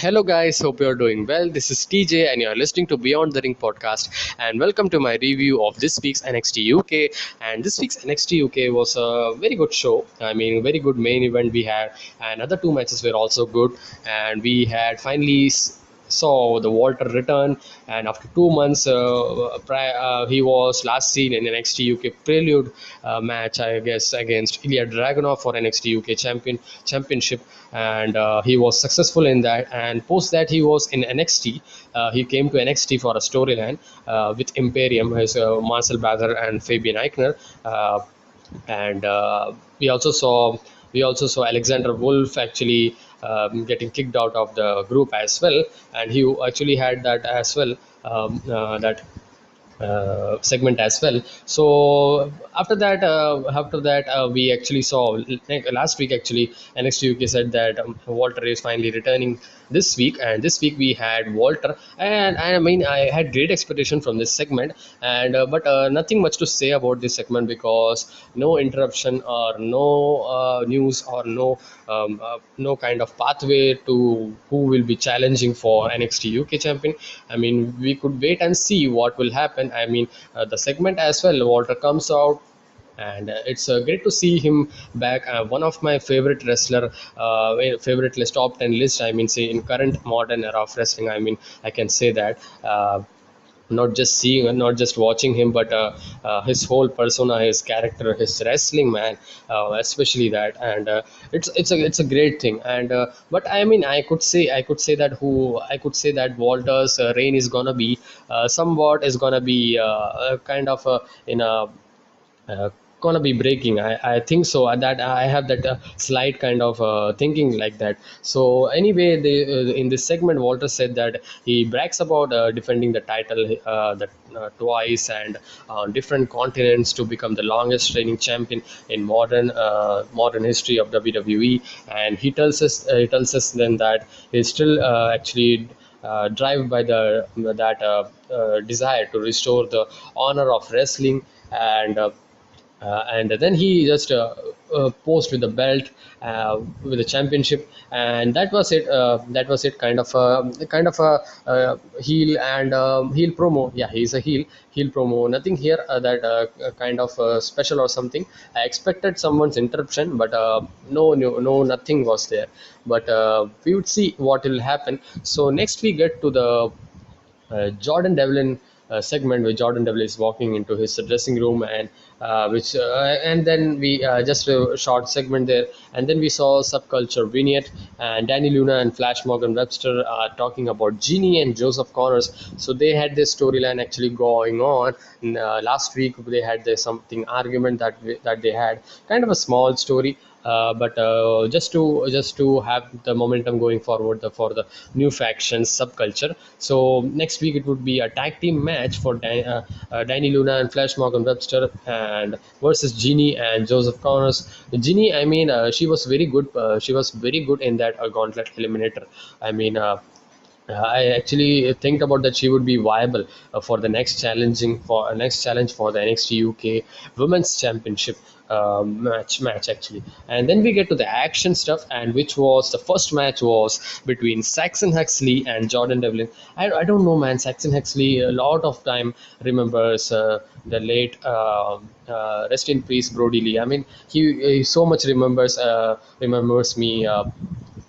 Hello, guys. Hope you're doing well. This is TJ, and you're listening to Beyond the Ring podcast. And welcome to my review of this week's NXT UK. And this week's NXT UK was a very good show. I mean, very good main event we had, and other two matches were also good. And we had finally saw the Walter return, and after 2 months, he was last seen in NXT UK Prelude match, I guess, against Ilya Dragunov for NXT UK championship, and he was successful in that. And post that, he was in NXT. He came to NXT for a storyline with Imperium, his Marcel Bather and Fabian Eichner, and we also saw Alexander Wolf actually getting kicked out of the group as well, and he actually had that as well. That segment as well. So after that, we actually saw, like, last week actually NXT UK said that Walter is finally returning this week, and this week we had Walter, and I mean I had great expectation from this segment, and but nothing much to say about this segment because no interruption or no news or no kind of pathway to who will be challenging for NXT UK champion. I mean, we could wait and see what will happen. I mean, the segment as well, Walter comes out, and it's great to see him back. One of my favorite wrestler, favorite list, top 10 list, I mean, say, in current modern era of wrestling. I mean, I can say that. Not just seeing, not just watching him, but his whole persona, his character, his wrestling, man, especially that. And it's a great thing. And but I mean, I could say that Walter's reign is gonna be somewhat is gonna be kind of in a uh, gonna be breaking. I think so. That I have that slight kind of thinking like that. So anyway, in this segment, Walter said that he brags about defending the title twice and on different continents to become the longest reigning champion in modern history of WWE. And he tells us then that he's still actually driven by desire to restore the honor of wrestling, and then he just posed with the belt, with the championship, and that was it. That was it. Kind of a heel and heel promo. Yeah, he's a heel promo. Nothing here that kind of special or something. I expected someone's interruption, but no, nothing was there. But we would see what will happen. So next we get to the Jordan Devlin segment where Jordan Devlin is walking into his dressing room, and then we just a short segment there, and then we saw Subculture vignette, and Danny Luna and Flash Morgan Webster are talking about Genie and Joseph Connors. So they had this storyline actually going on. Last week they had this something argument that they had, kind of a small story, but just to have the momentum going forward for the new factions Subculture. So next week it would be a tag team match for Danny Luna and Flash Morgan Webster and versus Genie and Joseph Connors. Genie, I mean, she was very good. She was very good in that Gauntlet Eliminator. I mean. I actually think about that she would be viable for the next challenge for the NXT UK Women's Championship match actually. And then we get to the action stuff, and which was the first match was between Saxon Huxley and Jordan Devlin. I don't know, man. Saxon Huxley a lot of time remembers the late rest in peace Brody Lee. I mean, he so much remembers me.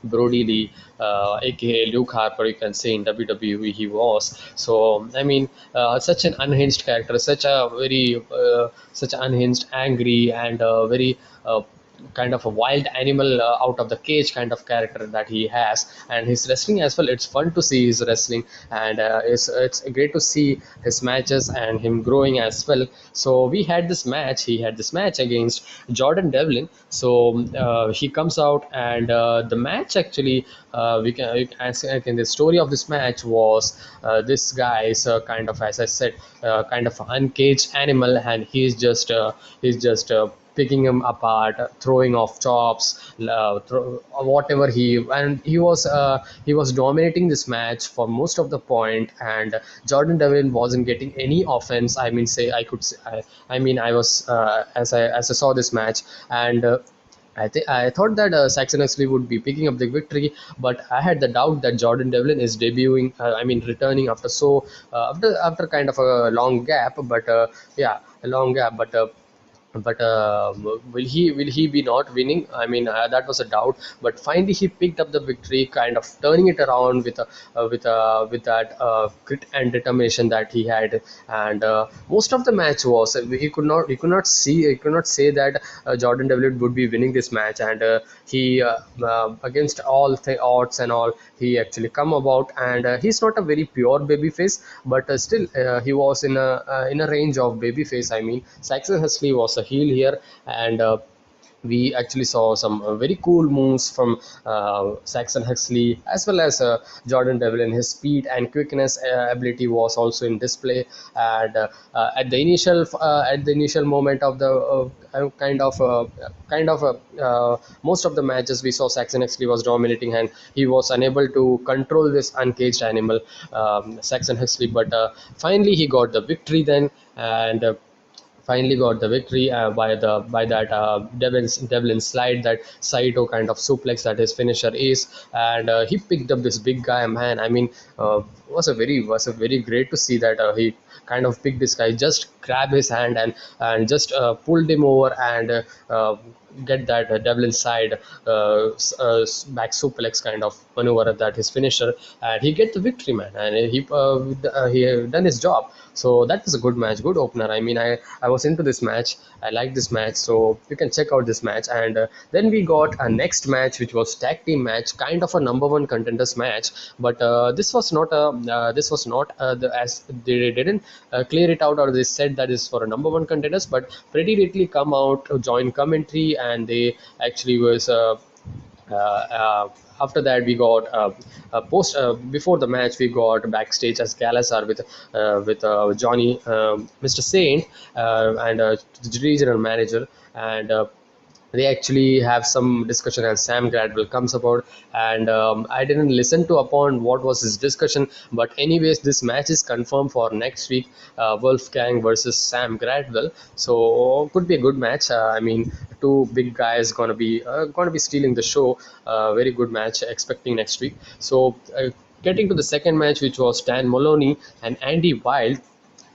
Brody Lee, aka Luke Harper, you can say in WWE he was. So I mean, such an unhinged character, such unhinged, angry, and very kind of a wild animal out of the cage kind of character that he has. And his wrestling as well, it's fun to see his wrestling, and it's great to see his matches and him growing as well. So he had this match against Jordan Devlin. So he comes out, and the match actually, the story of this match was, this guy is kind of, as I said, kind of an uncaged animal, and he's just picking him apart, throwing off chops, whatever he was dominating this match for most of the point, and Jordan Devlin wasn't getting any offense. I mean, say I could say, I mean, I was as I saw this match, and I thought that Saxon Huxley would be picking up the victory, but I had the doubt that Jordan Devlin is debuting. I mean, returning after after kind of a long gap, but yeah, a long gap. But will he be not winning? I mean, that was a doubt. But finally, he picked up the victory, kind of turning it around with that grit and determination that he had. And most of the match was he could not say that Jordan Devlin would be winning this match, and he against all odds and all, he actually come about. And he's not a very pure baby face, but still he was in a range of baby face. I mean, Saxon Huxley was a heel here, and we actually saw some very cool moves from Saxon Huxley, as well as Jordan Devlin. His speed and quickness ability was also in display. And at the initial moment of the most of the matches, we saw Saxon Huxley was dominating, and he was unable to control this uncaged animal, Saxon Huxley. But finally, he got the victory then, and finally got the victory by that Devlin slide, that Saito kind of suplex that his finisher is. And he picked up this big guy, man. I mean, was a very great to see that he kind of picked this guy, just grab his hand, and just pulled him over, and get that Devlin side back suplex kind of maneuver, that his finisher, and he get the victory, man. And he done his job. So that was a good match, good opener. I mean, I was into this match. I like this match, so you can check out this match. And then we got a next match, which was tag team match, kind of a number one contenders match. But this was not as they didn't clear it out, or they said that is for a number one contenders. But Pretty Lately come out to join commentary, and they actually was. After that, we got a post before the match. We got backstage as Galasar with Johnny, Mr. Saint, and the regional manager. And they actually have some discussion, and Sam Gradwell comes about. And I didn't listen to upon what was his discussion, but anyways, this match is confirmed for next week, Wolfgang versus Sam Gradwell. So could be a good match. I mean, two big guys gonna be stealing the show. Very good match expecting next week. So getting to the second match, which was Dan Maloney and Andy Wild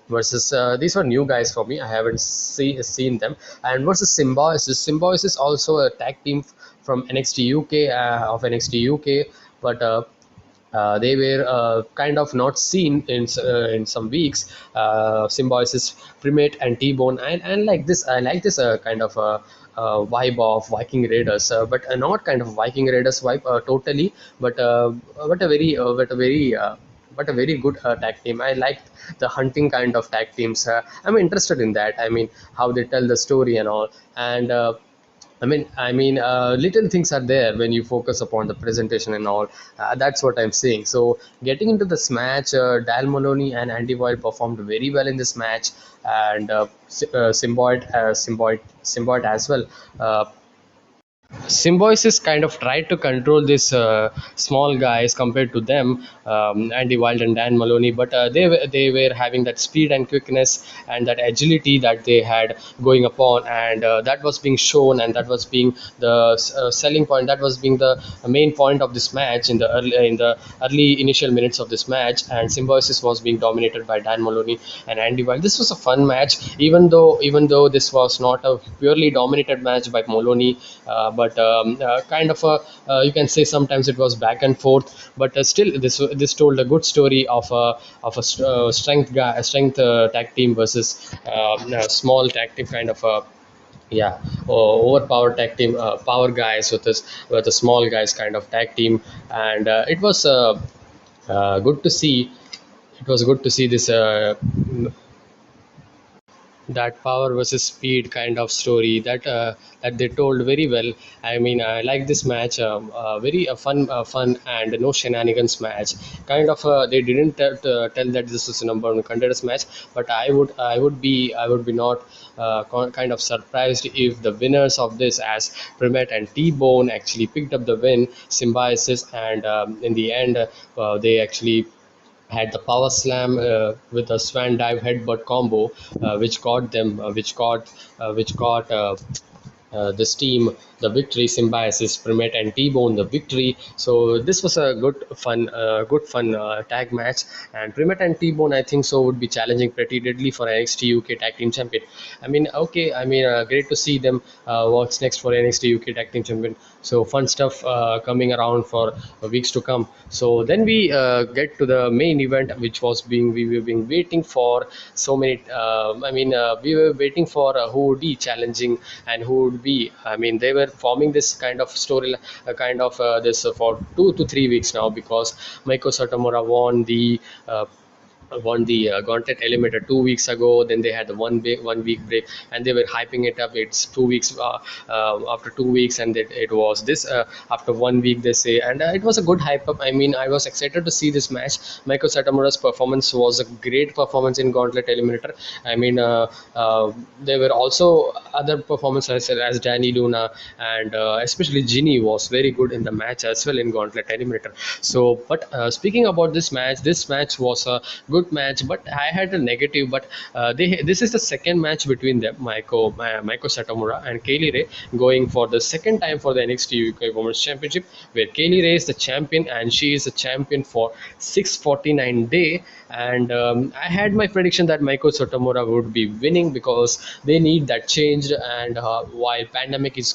versus these were new guys for me. I haven't seen them. And versus Symbiosis. Symbiosis also a tag team from NXT UK, of NXT UK, but they were kind of not seen in some weeks. Symbiosis, Primate, and T-Bone, and like this, I like this kind of vibe of Viking Raiders, but not kind of Viking Raiders vibe totally, but but a very but a very good tag team. I like the hunting kind of tag teams. I'm interested in that. I mean, how they tell the story and all. And little things are there when you focus upon the presentation and all. That's what I'm saying. So, getting into this match, Dal Maloney and Andy Boyle performed very well in this match, and Symbiote as well. Symbiosis kind of tried to control this small guys compared to them, Andy Wild and Dan Maloney, but they were having that speed and quickness and that agility that they had going upon, and that was being shown, and that was being the selling point. That was being the main point of this match in the early initial minutes of this match. And Symbiosis was being dominated by Dan Maloney and Andy Wild. This was a fun match, even though this was not a purely dominated match by Maloney, but kind of a you can say sometimes it was back and forth. But still, this told a good story of a strength tag team versus a small tag team kind of a, yeah, overpowered tag team, power guys with a small guys kind of tag team. And it was good to see. It was good to see this that power versus speed kind of story that they told very well. I mean, I like this match. Very fun and no shenanigans match. Kind of they didn't tell that this is a number one contenders match, but I would be not kind of surprised if the winners of this, as Primet and T-Bone, actually picked up the win, Symbiosis. And in the end, they actually had the power slam with a swan dive headbutt combo, which got them, which got this team the victory. Symbiosis, Primet and T-Bone the victory. So this was a good fun tag match. And Primet and T-Bone, I think so, would be challenging pretty deadly for NXT UK Tag Team Champion. I mean, okay, I mean, great to see them. What's next for NXT UK Tag Team Champion? So fun stuff coming around for weeks to come. So then we get to the main event, which was being we were being waiting for so many. We were waiting for who would be challenging and who would be. I mean, they were forming this kind of story, kind of this for 2 to 3 weeks now, because Meiko Satomura won the gauntlet eliminator 2 weeks ago. Then they had the 1 week break, and they were hyping it up. It's 2 weeks after 2 weeks, and it was this after 1 week, they say. And it was a good hype up. I mean, I was excited to see this match. Michael Satomura's performance was a great performance in gauntlet eliminator. I mean, there were also other performances as Danny Luna, and especially Ginny was very good in the match as well in gauntlet eliminator. So but speaking about this match was a good match, but I had a negative. But this is the second match between them, Maiko Satomura and Kaylee Ray, going for the second time for the NXT UK Women's Championship, where Kaylee Ray is the champion, and she is the champion for 649 day. And I had my prediction that Maiko Satomura would be winning, because they need that change. And while pandemic is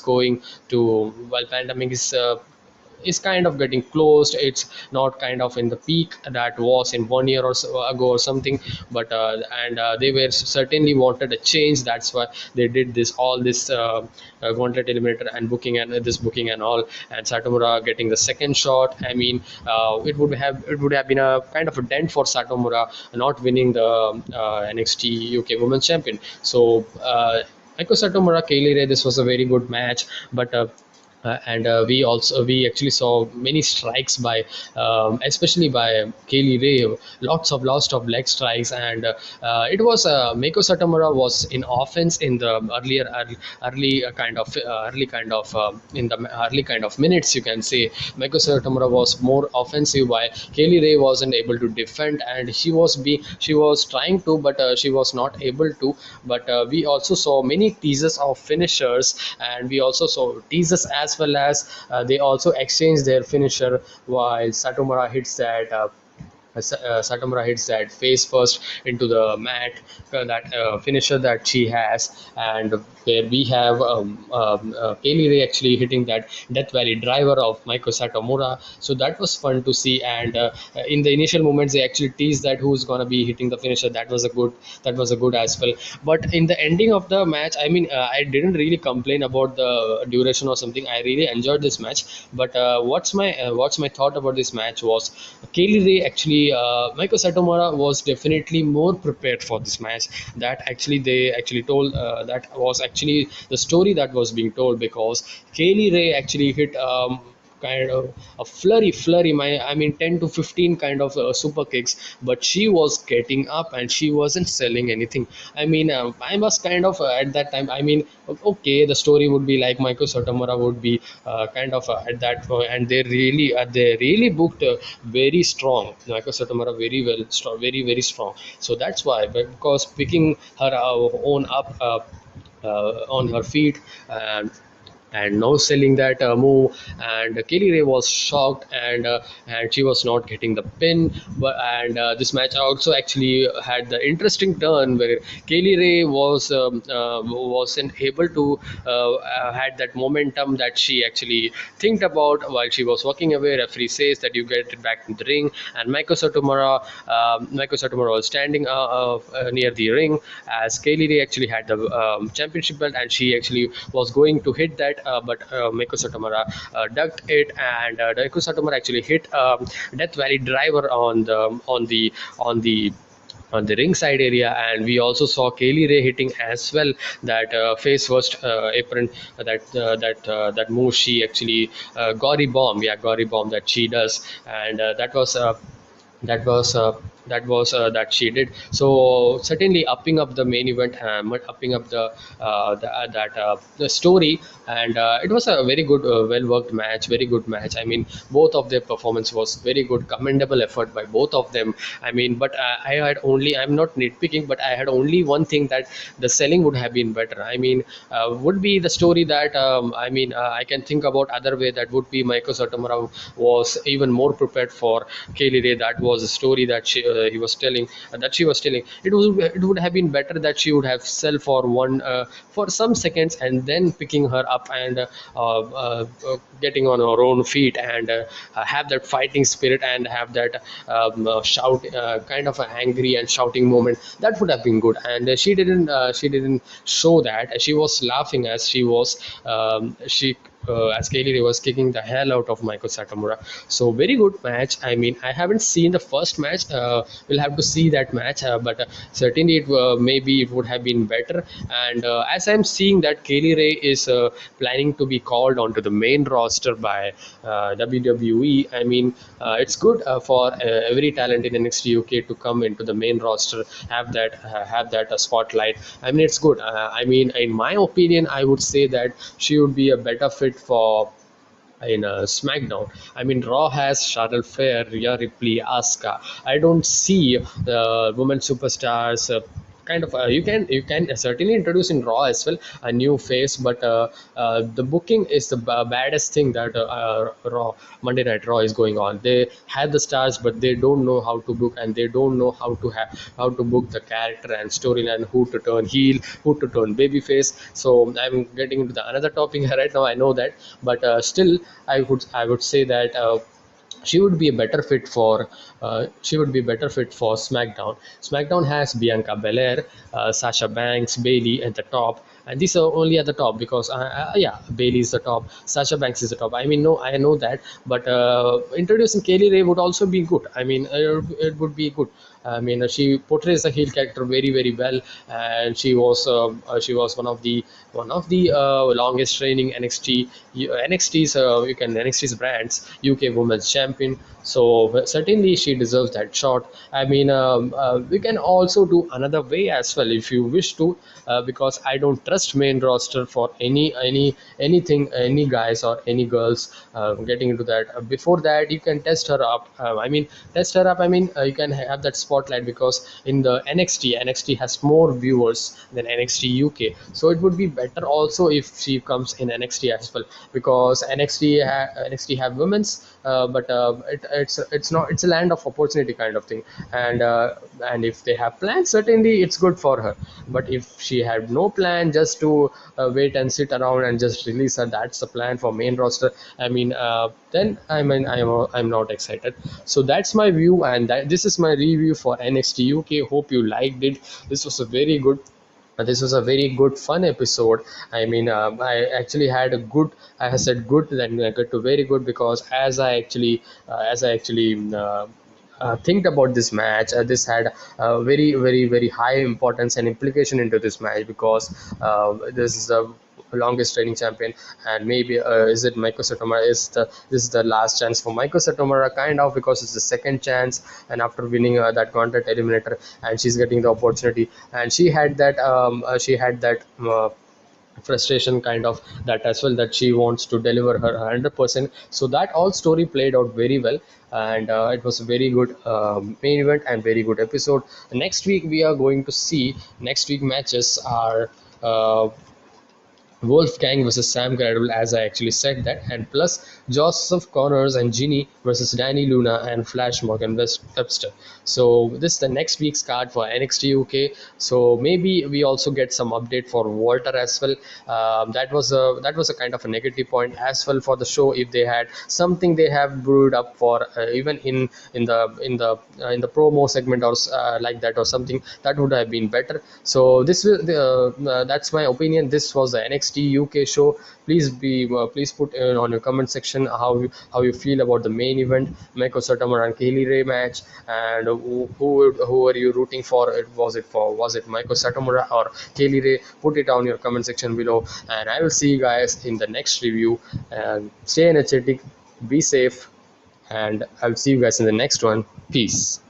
kind of getting closed. It's not kind of in the peak that was in 1 year or so ago or something. But they were certainly wanted a change. That's why they did this gauntlet eliminator and booking and all. And Satomura getting the second shot. I mean, it would have been a kind of a dent for Satomura not winning the NXT UK Women's Champion. So Meiko Satomura, Kaylee Ray, this was a very good match. But and we actually saw many strikes by especially by Kaylee Ray, lots of leg strikes. And it was Meiko Satomura was in offense in the early kind of in the early kind of minutes, you can say. Meiko Satomura was more offensive, while Kaylee Ray wasn't able to defend, and she was trying to, but she was not able to. But we also saw many teasers of finishers, and we also saw teasers as well as they also exchanged their finisher, while Satomura hits that face first into the mat, that finisher that she has. And where we have Kaylee Ray actually hitting that Death Valley driver of Meiko Satomura. So that was fun to see. And in the initial moments, they actually teased that who's gonna be hitting the finisher. That was a good as well. But in the ending of the match, I mean, I didn't really complain about the duration or something. I really enjoyed this match. But what's my thought about this match was Kaylee Ray actually, Meiko Satomura was definitely more prepared for this match. That actually they actually told that was actually the story that was being told, because Kaylee Ray actually hit kind of a flurry, I mean 10 to 15 kind of super kicks, but she was getting up and she wasn't selling anything. I mean, I was kind of at that time, I mean, okay, the story would be like Michael Sotomura would be kind of at that point, and they really booked very strong Michael Sotomura, very well strong, very strong. So that's why, because picking her own up on her feet, and no selling that move. And Kelly Ray was shocked, and she was not getting the pin. But and this match also actually had the interesting turn where Kelly Ray wasn't able to had that momentum that she actually think about while she was walking away. Referee says that you get it back in the ring, and Michael Satomura was standing near the ring as Kelly Ray actually had the championship belt, and she actually was going to hit that, but Meiko Satomura ducked it, and Meiko Satomura actually hit Death Valley driver on the ringside area. And we also saw Kaylee Ray hitting as well that face first apron, that move she actually gory bomb that she does. And that was that she did. So certainly upping up the main event, upping up the story, and it was a very good, well worked match, very good match. I mean, both of their performance was very good, commendable effort by both of them. I mean, but I'm not nitpicking, but I had only one thing, that the selling would have been better. I mean, would be the story that I can think about other way, that would be Meiko Satomura was even more prepared for Kaylee Ray. That was a story that he was telling, that she was telling. It would have been better that she would have sell for for some seconds, and then picking her up and getting on her own feet, and have that fighting spirit, and have that shout, kind of an angry and shouting moment. That would have been good, and she didn't show that. She was laughing as she was she as Kaylee Ray was kicking the hell out of Meiko Satomura. So very good match. I mean, I haven't seen the first match. We'll have to see that match, but certainly maybe it would have been better. And as I'm seeing that Kaylee Ray is planning to be called onto the main roster by WWE. I mean, it's good for every talent in NXT UK to come into the main roster, have that spotlight. I mean, it's good. I mean, in my opinion, I would say that she would be a better fit for in SmackDown. I mean, Raw has Charlotte Flair, Rhea Ripley, Asuka. I don't see the women superstars. Kind of you can certainly introduce in Raw as well a new face, but the booking is the baddest thing that Raw Monday Night Raw is going on. They have the stars, but they don't know how to book, and they don't know how to book the character and storyline, who to turn heel, who to turn babyface. So I'm getting into the another topic right now, I know that, but still I would say that she would be a better fit for SmackDown. SmackDown has Bianca Belair, Sasha Banks, Bailey at the top, and these are only at the top because yeah, Bailey is the top, Sasha Banks is the top. I mean, no, I know that, but introducing Kaylee Ray would also be good. I mean, it would be good. I mean, she portrays the heel character very, very well, and she was one of the longest reigning NXT's brands UK Women's Champion. So certainly she deserves that shot. I mean, we can also do another way as well if you wish to, because I don't trust main roster for anything, any guys or any girls getting into that. Before that, you can test her up. I mean, you can have that spotlight, because in the NXT has more viewers than NXT UK. So it would be better also if she comes in NXT as well, because NXT have women's, but it's a land of opportunity kind of thing, and if they have plans, certainly it's good for her. But if she had no plan, just to wait and sit around and just release her, that's the plan for main roster. I mean, then I'm not excited. So that's my view, and this is my review for NXT UK. Hope you liked it. This was a very good fun episode. I mean, I have said good, then I got to very good, because as I actually think about this match, this had very, very, very high importance and implication into this match, because this is the longest reigning champion, and maybe is it Meiko Satomura, this is the last chance for Meiko Satomura, kind of, because it's the second chance, and after winning that gauntlet eliminator, and she's getting the opportunity, and she had that frustration kind of that as well, that she wants to deliver her 100%. So that all story played out very well, and it was a very good main event and very good episode. Next week we are going to see, next week matches are Wolfgang versus Sam Gradle, as I actually said that, and plus Joseph Connors and Ginny versus Danny Luna and Flash Morgan Webster. So this is the next week's card for NXT UK. So maybe we also get some update for Walter as well. That was a kind of a negative point as well for the show. If they had something they have brewed up for, even in the promo segment or like that or something, that would have been better. So that's my opinion. This was the NXT UK show. Please put on your comment section how you feel about the main event, Meiko Satomura and Kaylee Ray match, and who are you rooting for? Was it Meiko Satomura or Kaylee Ray? Put it on your comment section below, and I will see you guys in the next review. And stay energetic, be safe, and I'll see you guys in the next one. Peace.